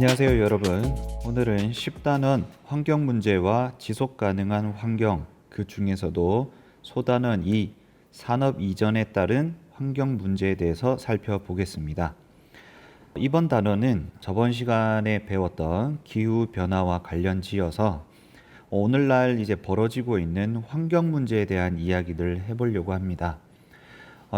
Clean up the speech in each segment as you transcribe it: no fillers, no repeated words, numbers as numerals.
안녕하세요 여러분. 오늘은 10단원 환경 문제와 지속 가능한 환경, 그 중에서도 소단원 2 산업 이전에 따른 환경 문제에 대해서 살펴보겠습니다. 이번 단원은 저번 시간에 배웠던 기후 변화와 관련 지어서 오늘날 이제 벌어지고 있는 환경 문제에 대한 이야기를 해보려고 합니다.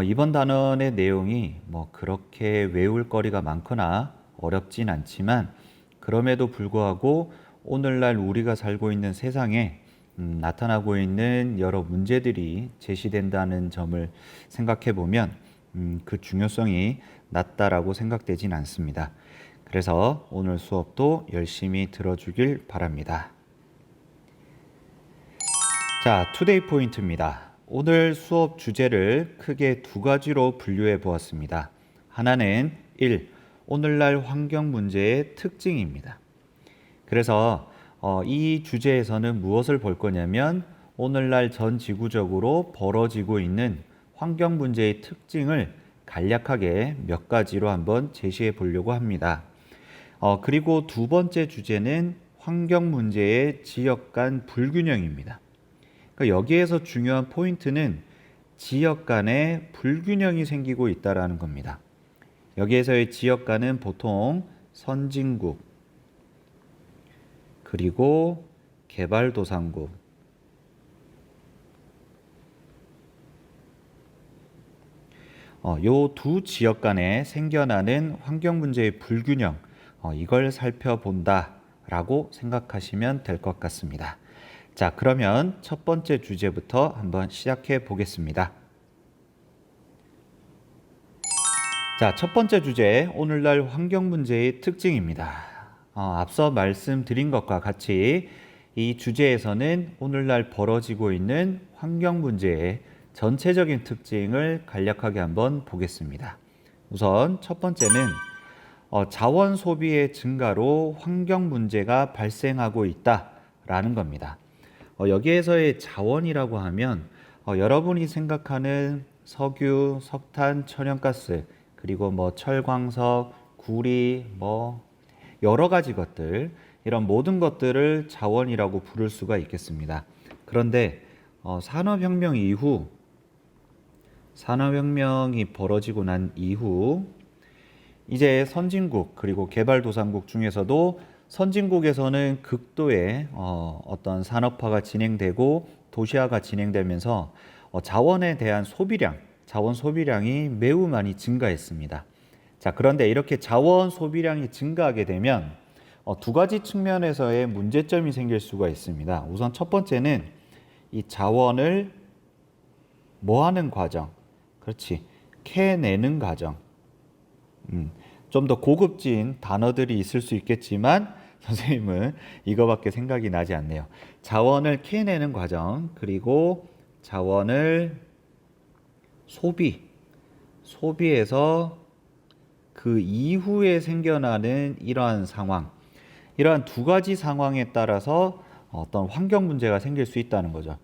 이번 단원의 내용이 그렇게 외울 거리가 많거나 어렵진 않지만 그럼에도 불구하고 오늘날 우리가 살고 있는 세상에 나타나고 있는 여러 문제들이 제시된다는 점을 생각해 보면 그 중요성이 낮다라고 생각되진 않습니다. 그래서 오늘 수업도 열심히 들어주길 바랍니다. 자, 투데이 포인트입니다. 오늘 수업 주제를 크게 두 가지로 분류해 보았습니다. 하나는 1. 오늘날 환경 문제의 특징입니다. 그래서 이 주제에서는 무엇을 볼 거냐면 오늘날 전 지구적으로 벌어지고 있는 환경 문제의 특징을 간략하게 몇 가지로 한번 제시해 보려고 합니다. 그리고 두 번째 주제는 환경 문제의 지역 간 불균형입니다. 그러니까 여기에서 중요한 포인트는 지역 간에 불균형이 생기고 있다는 겁니다. 여기에서의 지역 간은 보통 선진국, 그리고 개발도상국, 요 두 지역 간에 생겨나는 환경 문제의 불균형, 이걸 살펴본다라고 생각하시면 될 것 같습니다. 자, 그러면 첫 번째 주제부터 한번 시작해 보겠습니다. 자, 첫 번째 주제, 오늘날 환경 문제의 특징입니다. 앞서 말씀드린 것과 같이 이 주제에서는 오늘날 벌어지고 있는 환경 문제의 전체적인 특징을 간략하게 한번 보겠습니다. 우선 첫 번째는 자원 소비의 증가로 환경 문제가 발생하고 있다라는 겁니다. 여기에서의 자원이라고 하면 여러분이 생각하는 석유, 석탄, 천연가스, 그리고 철광석, 구리, 여러 가지 것들, 이런 모든 것들을 자원이라고 부를 수가 있겠습니다. 그런데 산업혁명 이후, 산업혁명이 벌어지고 난 이후 이제 선진국 그리고 개발도상국 중에서도 선진국에서는 극도의 어떤 산업화가 진행되고 도시화가 진행되면서 자원에 대한 소비량, 자원 소비량이 매우 많이 증가했습니다. 자, 그런데 이렇게 자원 소비량이 증가하게 되면 두 가지 측면에서의 문제점이 생길 수가 있습니다. 우선 첫 번째는 이 자원을 하는 과정, 그렇지, 캐내는 과정. 좀 더 고급진 단어들이 있을 수 있겠지만 선생님은 이거밖에 생각이 나지 않네요. 자원을 캐내는 과정, 그리고 자원을 소비해서 그 이후에 생겨나는 이러한 상황, 이러한 두 가지 상황에 따라서 어떤 환경 문제가 생길 수 있다는 거죠.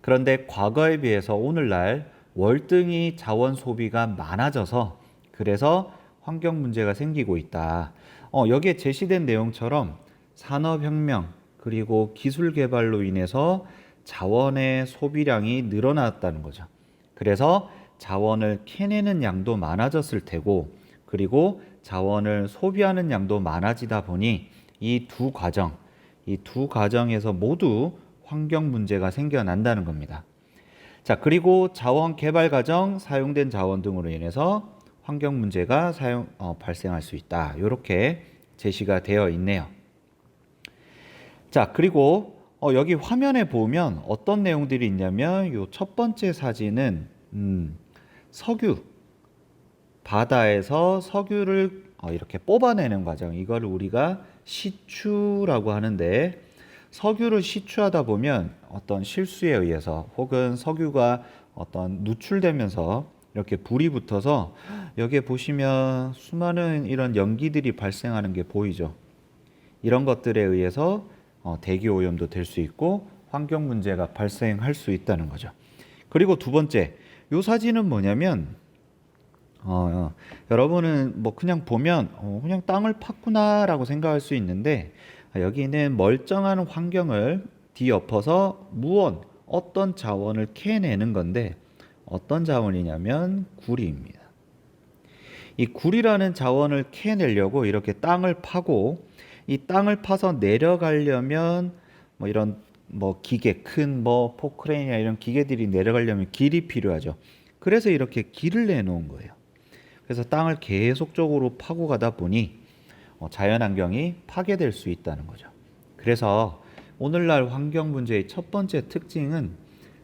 그런데 과거에 비해서 오늘날 월등히 자원 소비가 많아져서 그래서 환경 문제가 생기고 있다. 여기에 제시된 내용처럼 산업혁명 그리고 기술 개발로 인해서 자원의 소비량이 늘어났다는 거죠. 그래서 자원을 캐내는 양도 많아졌을 테고, 그리고 자원을 소비하는 양도 많아지다 보니 이 두 과정에서 모두 환경 문제가 생겨난다는 겁니다. 자, 그리고 자원 개발 과정, 사용된 자원 등으로 인해서 환경 문제가 발생할 수 있다. 이렇게 제시가 되어 있네요. 자, 그리고 여기 화면에 보면 어떤 내용들이 있냐면 요 첫 번째 사진은 석유, 바다에서 석유를 이렇게 뽑아내는 과정, 이걸 우리가 시추라고 하는데, 석유를 시추하다 보면 어떤 실수에 의해서 혹은 석유가 어떤 누출되면서 이렇게 불이 붙어서 여기에 보시면 수많은 이런 연기들이 발생하는 게 보이죠. 이런 것들에 의해서 대기 오염도 될 수 있고 환경 문제가 발생할 수 있다는 거죠. 그리고 두 번째, 이 사진은 뭐냐면 여러분은 뭐 그냥 보면 그냥 땅을 팠구나라고 생각할 수 있는데 여기는 멀쩡한 환경을 뒤엎어서 어떤 자원을 캐내는 건데 어떤 자원이냐면 구리입니다. 이 구리라는 자원을 캐내려고 이렇게 땅을 파고 이 땅을 파서 내려가려면 뭐 이런 뭐 기계 큰 뭐 포크레인이나 이런 기계들이 내려가려면 길이 필요하죠. 그래서 이렇게 길을 내놓은 거예요. 그래서 땅을 계속적으로 파고 가다 보니 자연환경이 파괴될 수 있다는 거죠. 그래서 오늘날 환경 문제의 첫 번째 특징은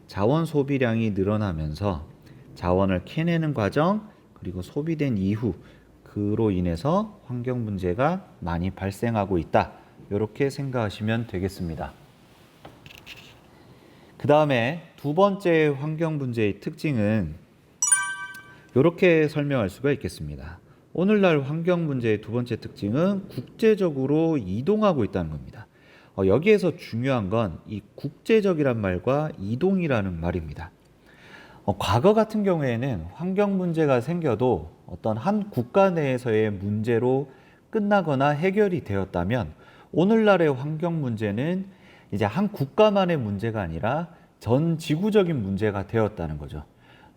자원 소비량이 늘어나면서 자원을 캐내는 과정 그리고 소비된 이후 그로 인해서 환경 문제가 많이 발생하고 있다. 이렇게 생각하시면 되겠습니다. 그 다음에 두 번째 환경 문제의 특징은 이렇게 설명할 수가 있겠습니다. 오늘날 환경 문제의 두 번째 특징은 국제적으로 이동하고 있다는 겁니다. 여기에서 중요한 건 이 국제적이란 말과 이동이라는 말입니다. 과거 같은 경우에는 환경 문제가 생겨도 어떤 한 국가 내에서의 문제로 끝나거나 해결이 되었다면 오늘날의 환경 문제는 이제 한 국가만의 문제가 아니라 전 지구적인 문제가 되었다는 거죠.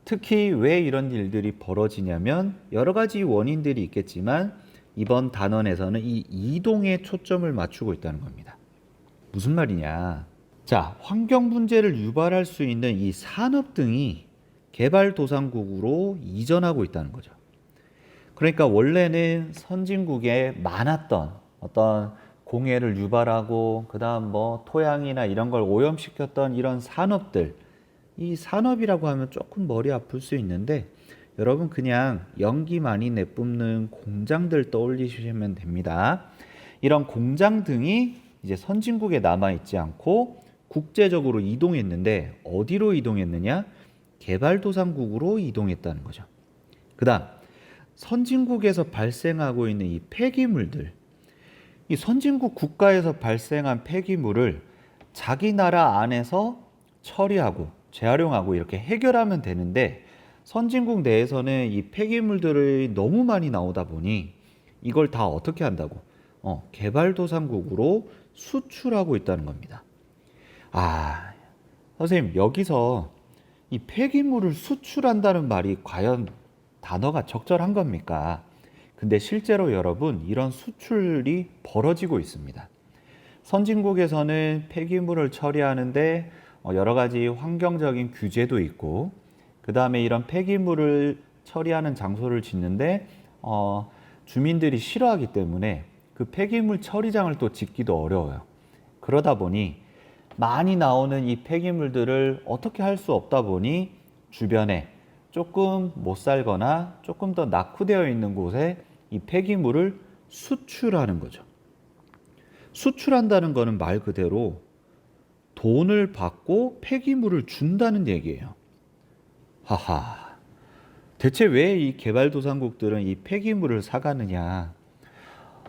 특히 왜 이런 일들이 벌어지냐면 여러 가지 원인들이 있겠지만 이번 단원에서는 이 이동에 초점을 맞추고 있다는 겁니다. 무슨 말이냐? 자, 환경 문제를 유발할 수 있는 이 산업 등이 개발도상국으로 이전하고 있다는 거죠. 그러니까 원래는 선진국에 많았던 어떤 공해를 유발하고 그다음 뭐 토양이나 이런 걸 오염시켰던 이런 산업들, 이 산업이라고 하면 조금 머리 아플 수 있는데 여러분 그냥 연기 많이 내뿜는 공장들 떠올리시면 됩니다. 이런 공장 등이 이제 선진국에 남아 있지 않고 국제적으로 이동했는데 어디로 이동했느냐? 개발도상국으로 이동했다는 거죠. 그다음 선진국에서 발생하고 있는 이 폐기물들, 이 선진국 국가에서 발생한 폐기물을 자기 나라 안에서 처리하고 재활용하고 이렇게 해결하면 되는데 선진국 내에서는 이 폐기물들이 너무 많이 나오다 보니 이걸 다 어떻게 한다고? 개발도상국으로 수출하고 있다는 겁니다. 선생님 여기서 이 폐기물을 수출한다는 말이 과연 단어가 적절한 겁니까? 근데 실제로 여러분 이런 수출이 벌어지고 있습니다. 선진국에서는 폐기물을 처리하는데 여러 가지 환경적인 규제도 있고 그 다음에 이런 폐기물을 처리하는 장소를 짓는데 주민들이 싫어하기 때문에 그 폐기물 처리장을 또 짓기도 어려워요. 그러다 보니 많이 나오는 이 폐기물들을 어떻게 할 수 없다 보니 주변에 조금 못 살거나 조금 더 낙후되어 있는 곳에 이 폐기물을 수출하는 거죠. 수출한다는 거는 말 그대로 돈을 받고 폐기물을 준다는 얘기예요. 하하. 대체 왜 이 개발도상국들은 이 폐기물을 사가느냐?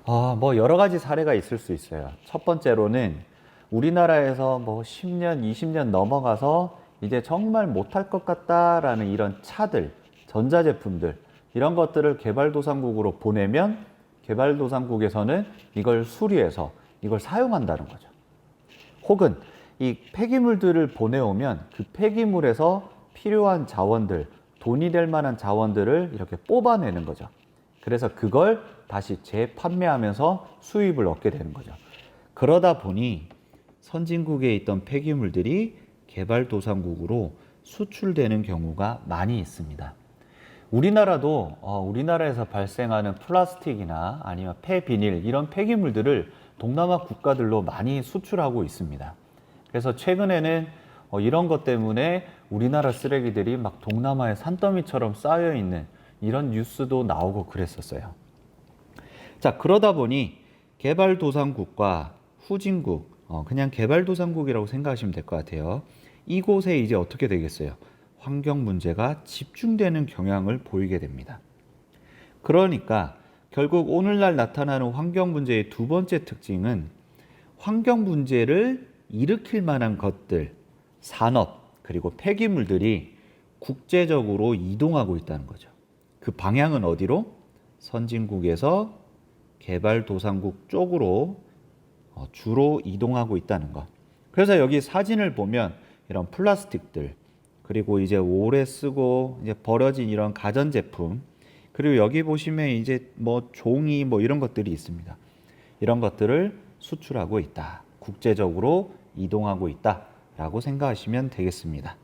뭐 여러 가지 사례가 있을 수 있어요. 첫 번째로는 우리나라에서 뭐 10년, 20년 넘어가서 이제 정말 못할 것 같다라는 이런 차들, 전자제품들, 이런 것들을 개발도상국으로 보내면 개발도상국에서는 이걸 수리해서 이걸 사용한다는 거죠. 혹은 이 폐기물들을 보내오면 그 폐기물에서 필요한 자원들, 돈이 될 만한 자원들을 이렇게 뽑아내는 거죠. 그래서 그걸 다시 재판매하면서 수입을 얻게 되는 거죠. 그러다 보니 선진국에 있던 폐기물들이 개발도상국으로 수출되는 경우가 많이 있습니다. 우리나라도 우리나라에서 발생하는 플라스틱이나 아니면 폐비닐 이런 폐기물들을 동남아 국가들로 많이 수출하고 있습니다. 그래서 최근에는 이런 것 때문에 우리나라 쓰레기들이 막 동남아의 산더미처럼 쌓여 있는 이런 뉴스도 나오고 그랬었어요. 자, 그러다 보니 개발도상국과 후진국, 그냥 개발도상국이라고 생각하시면 될 것 같아요. 이곳에 이제 어떻게 되겠어요? 환경 문제가 집중되는 경향을 보이게 됩니다. 그러니까 결국 오늘날 나타나는 환경 문제의 두 번째 특징은 환경 문제를 일으킬 만한 것들, 산업, 그리고 폐기물들이 국제적으로 이동하고 있다는 거죠. 그 방향은 어디로? 선진국에서 개발도상국 쪽으로 주로 이동하고 있다는 것. 그래서 여기 사진을 보면 이런 플라스틱들, 그리고 이제 오래 쓰고 이제 버려진 이런 가전제품, 그리고 여기 보시면 이제 뭐 종이 뭐 이런 것들이 있습니다. 이런 것들을 수출하고 있다. 국제적으로 이동하고 있다라고 생각하시면 되겠습니다.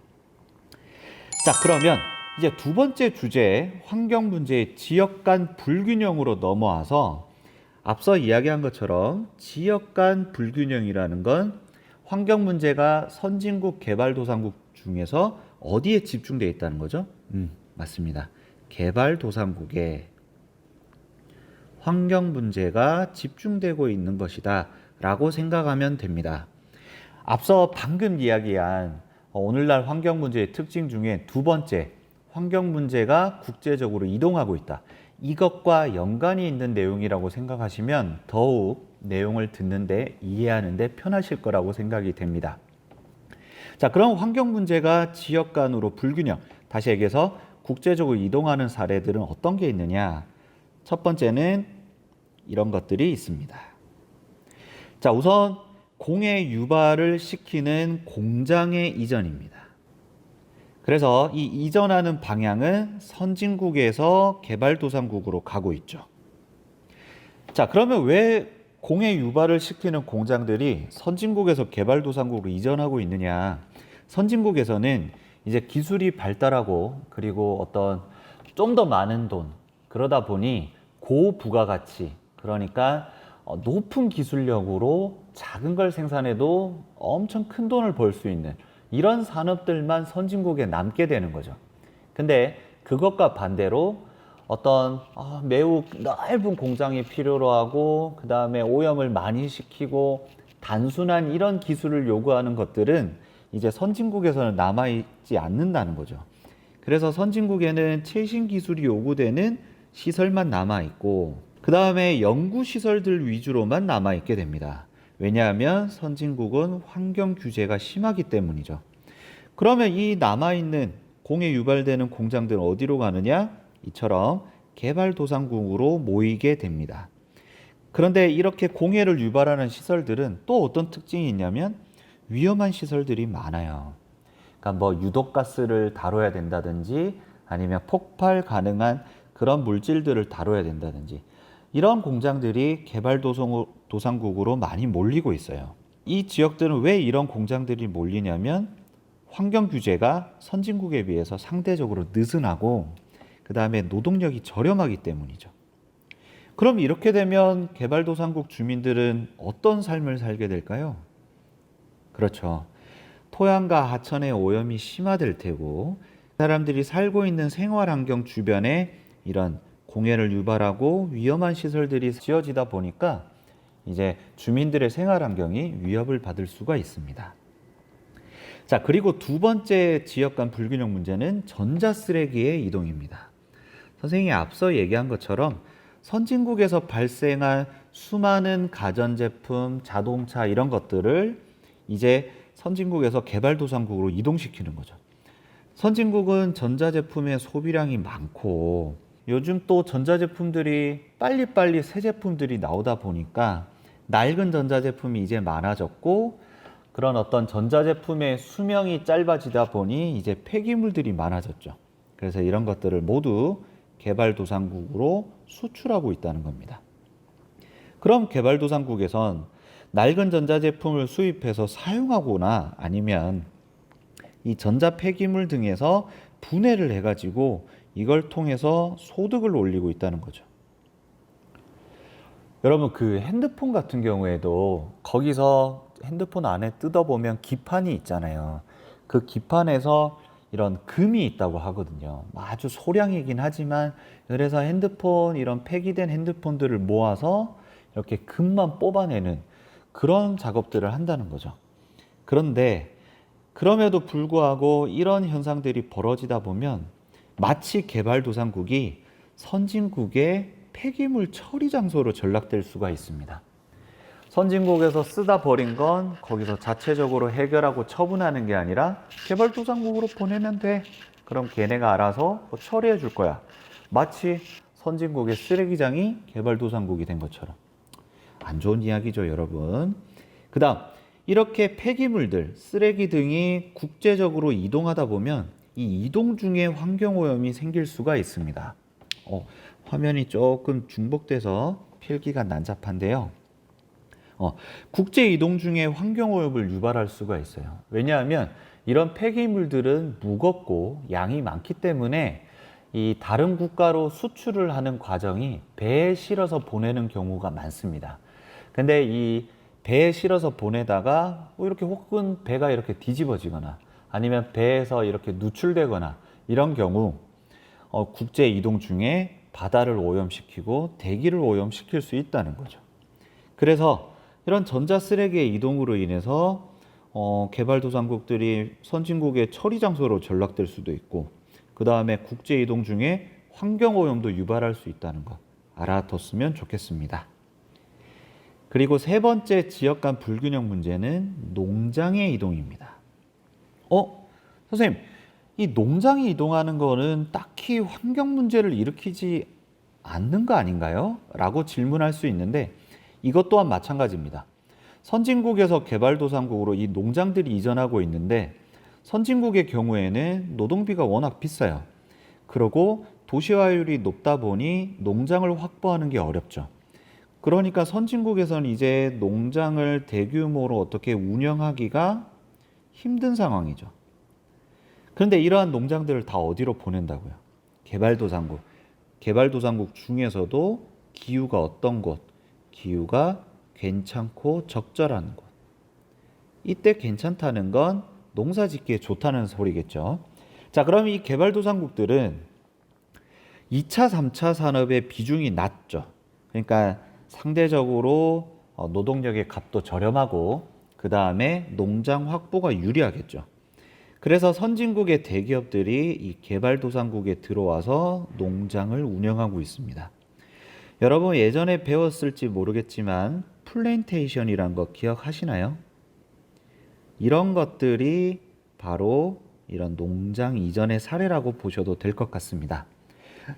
자, 그러면 이제 두 번째 주제, 환경 문제의 지역 간 불균형으로 넘어와서 앞서 이야기한 것처럼 지역 간 불균형이라는 건 환경 문제가 선진국 개발도상국 중에서 어디에 집중되어 있다는 거죠? 맞습니다. 개발도상국에 환경 문제가 집중되고 있는 것이다 라고 생각하면 됩니다. 앞서 방금 이야기한 오늘날 환경 문제의 특징 중에 두 번째, 환경 문제가 국제적으로 이동하고 있다. 이것과 연관이 있는 내용이라고 생각하시면 더욱 내용을 듣는데 이해하는데 편하실 거라고 생각이 됩니다. 자, 그럼 환경 문제가 지역 간으로 불균형, 다시 얘기해서 국제적으로 이동하는 사례들은 어떤 게 있느냐? 첫 번째는 이런 것들이 있습니다. 자, 우선 공해 유발을 시키는 공장의 이전입니다. 그래서 이 이전하는 방향은 선진국에서 개발도상국으로 가고 있죠. 자, 그러면 왜 공해 유발을 시키는 공장들이 선진국에서 개발도상국으로 이전하고 있느냐? 선진국에서는 이제 기술이 발달하고 그리고 어떤 좀 더 많은 돈, 그러다 보니 고부가가치, 그러니까 높은 기술력으로 작은 걸 생산해도 엄청 큰 돈을 벌 수 있는 이런 산업들만 선진국에 남게 되는 거죠. 근데 그것과 반대로 어떤 매우 넓은 공장이 필요로 하고 그 다음에 오염을 많이 시키고 단순한 이런 기술을 요구하는 것들은 이제 선진국에서는 남아있지 않는다는 거죠. 그래서 선진국에는 최신 기술이 요구되는 시설만 남아있고 그 다음에 연구시설들 위주로만 남아있게 됩니다. 왜냐하면 선진국은 환경 규제가 심하기 때문이죠. 그러면 이 남아있는 공해 유발되는 공장들은 어디로 가느냐? 이처럼 개발도상국으로 모이게 됩니다. 그런데 이렇게 공해를 유발하는 시설들은 또 어떤 특징이 있냐면 위험한 시설들이 많아요. 그러니까 뭐 유독가스를 다뤄야 된다든지 아니면 폭발 가능한 그런 물질들을 다뤄야 된다든지 이런 공장들이 개발도상국으로 많이 몰리고 있어요. 이 지역들은 왜 이런 공장들이 몰리냐면 환경 규제가 선진국에 비해서 상대적으로 느슨하고 그 다음에 노동력이 저렴하기 때문이죠. 그럼 이렇게 되면 개발도상국 주민들은 어떤 삶을 살게 될까요? 그렇죠. 토양과 하천의 오염이 심화될 테고 사람들이 살고 있는 생활환경 주변에 이런 공해를 유발하고 위험한 시설들이 지어지다 보니까 이제 주민들의 생활환경이 위협을 받을 수가 있습니다. 자, 그리고 두 번째 지역 간 불균형 문제는 전자쓰레기의 이동입니다. 선생님이 앞서 얘기한 것처럼 선진국에서 발생한 수많은 가전제품, 자동차 이런 것들을 이제 선진국에서 개발도상국으로 이동시키는 거죠. 선진국은 전자제품의 소비량이 많고 요즘 또 전자제품들이 빨리빨리 새 제품들이 나오다 보니까 낡은 전자제품이 이제 많아졌고 그런 어떤 전자제품의 수명이 짧아지다 보니 이제 폐기물들이 많아졌죠. 그래서 이런 것들을 모두 개발도상국으로 수출하고 있다는 겁니다. 그럼 개발도상국에선 낡은 전자제품을 수입해서 사용하거나 아니면 이 전자 폐기물 등에서 분해를 해가지고 이걸 통해서 소득을 올리고 있다는 거죠. 여러분, 그 핸드폰 같은 경우에도 거기서 핸드폰 안에 뜯어보면 기판이 있잖아요. 그 기판에서 이런 금이 있다고 하거든요. 아주 소량이긴 하지만 그래서 핸드폰 이런 폐기된 핸드폰들을 모아서 이렇게 금만 뽑아내는 그런 작업들을 한다는 거죠. 그런데 그럼에도 불구하고 이런 현상들이 벌어지다 보면 마치 개발도상국이 선진국의 폐기물 처리 장소로 전락될 수가 있습니다. 선진국에서 쓰다 버린 건 거기서 자체적으로 해결하고 처분하는 게 아니라 개발도상국으로 보내면 돼. 그럼 걔네가 알아서 처리해 줄 거야. 마치 선진국의 쓰레기장이 개발도상국이 된 것처럼. 안 좋은 이야기죠, 여러분. 그 다음, 이렇게 폐기물들, 쓰레기 등이 국제적으로 이동하다 보면 이 이동 중에 환경오염이 생길 수가 있습니다. 화면이 조금 중복돼서 필기가 난잡한데요. 국제 이동 중에 환경오염을 유발할 수가 있어요. 왜냐하면 이런 폐기물들은 무겁고 양이 많기 때문에 이 다른 국가로 수출을 하는 과정이 배에 실어서 보내는 경우가 많습니다. 근데 이 배에 실어서 보내다가 이렇게 혹은 배가 이렇게 뒤집어지거나 아니면 배에서 이렇게 누출되거나 이런 경우 국제 이동 중에 바다를 오염시키고 대기를 오염시킬 수 있다는 거죠. 그래서 이런 전자 쓰레기의 이동으로 인해서 개발도상국들이 선진국의 처리 장소로 전락될 수도 있고, 그 다음에 국제 이동 중에 환경 오염도 유발할 수 있다는 거 알아뒀으면 좋겠습니다. 그리고 세 번째 지역 간 불균형 문제는 농장의 이동입니다. 선생님, 이 농장이 이동하는 거는 딱히 환경 문제를 일으키지 않는 거 아닌가요? 라고 질문할 수 있는데 이것 또한 마찬가지입니다. 선진국에서 개발도상국으로 이 농장들이 이전하고 있는데 선진국의 경우에는 노동비가 워낙 비싸요. 그리고 도시화율이 높다 보니 농장을 확보하는 게 어렵죠. 그러니까 선진국에서는 이제 농장을 대규모로 어떻게 운영하기가 힘든 상황이죠. 그런데 이러한 농장들을 다 어디로 보낸다고요? 개발도상국. 개발도상국 중에서도 기후가 어떤 곳? 기후가 괜찮고 적절한 곳. 이때 괜찮다는 건 농사 짓기에 좋다는 소리겠죠. 자, 그럼 이 개발도상국들은 2차, 3차 산업의 비중이 낮죠. 그러니까 상대적으로 노동력의 값도 저렴하고 그 다음에 농장 확보가 유리하겠죠. 그래서 선진국의 대기업들이 이 개발도상국에 들어와서 농장을 운영하고 있습니다. 여러분 예전에 배웠을지 모르겠지만 플랜테이션이란 거 기억하시나요? 이런 것들이 바로 이런 농장 이전의 사례라고 보셔도 될 것 같습니다.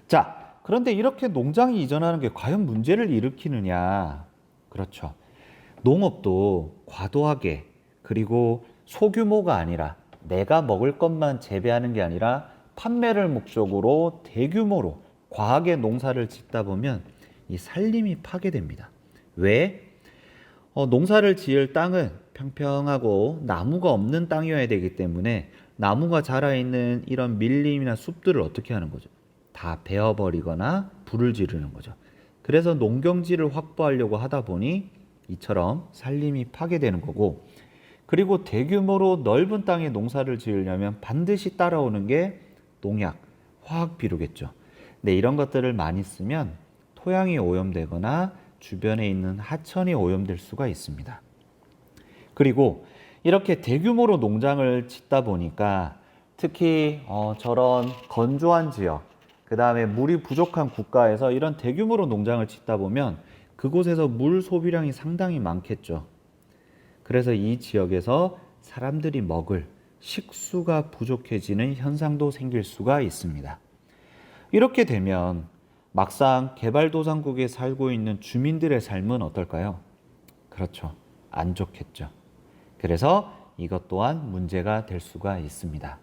자, 그런데 이렇게 농장이 이전하는 게 과연 문제를 일으키느냐? 그렇죠. 농업도 과도하게 그리고 소규모가 아니라 내가 먹을 것만 재배하는 게 아니라 판매를 목적으로 대규모로 과하게 농사를 짓다 보면 이 산림이 파괴됩니다. 왜? 농사를 지을 땅은 평평하고 나무가 없는 땅이어야 되기 때문에 나무가 자라있는 이런 밀림이나 숲들을 어떻게 하는 거죠? 다 베어버리거나 불을 지르는 거죠. 그래서 농경지를 확보하려고 하다 보니 이처럼 산림이 파괴되는 거고, 그리고 대규모로 넓은 땅에 농사를 지으려면 반드시 따라오는 게 농약, 화학 비료겠죠. 근데 이런 것들을 많이 쓰면 토양이 오염되거나 주변에 있는 하천이 오염될 수가 있습니다. 그리고 이렇게 대규모로 농장을 짓다 보니까 특히 저런 건조한 지역, 그 다음에 물이 부족한 국가에서 이런 대규모로 농장을 짓다 보면 그곳에서 물 소비량이 상당히 많겠죠. 그래서 이 지역에서 사람들이 먹을 식수가 부족해지는 현상도 생길 수가 있습니다. 이렇게 되면 막상 개발도상국에 살고 있는 주민들의 삶은 어떨까요? 그렇죠. 안 좋겠죠. 그래서 이것 또한 문제가 될 수가 있습니다.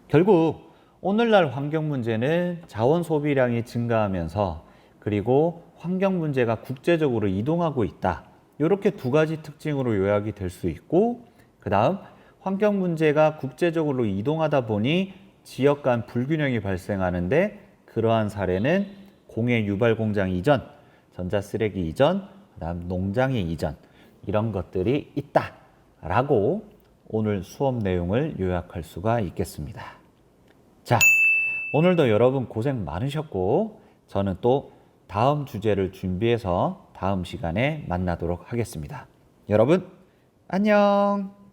결국 오늘날 환경 문제는 자원 소비량이 증가하면서 그리고 환경 문제가 국제적으로 이동하고 있다. 이렇게 두 가지 특징으로 요약이 될 수 있고, 그 다음 환경 문제가 국제적으로 이동하다 보니 지역 간 불균형이 발생하는데 그러한 사례는 공해 유발 공장 이전, 전자쓰레기 이전, 그 다음 농장의 이전, 이런 것들이 있다라고 오늘 수업 내용을 요약할 수가 있겠습니다. 자, 오늘도 여러분 고생 많으셨고 저는 또 다음 주제를 준비해서 다음 시간에 만나도록 하겠습니다. 여러분 안녕.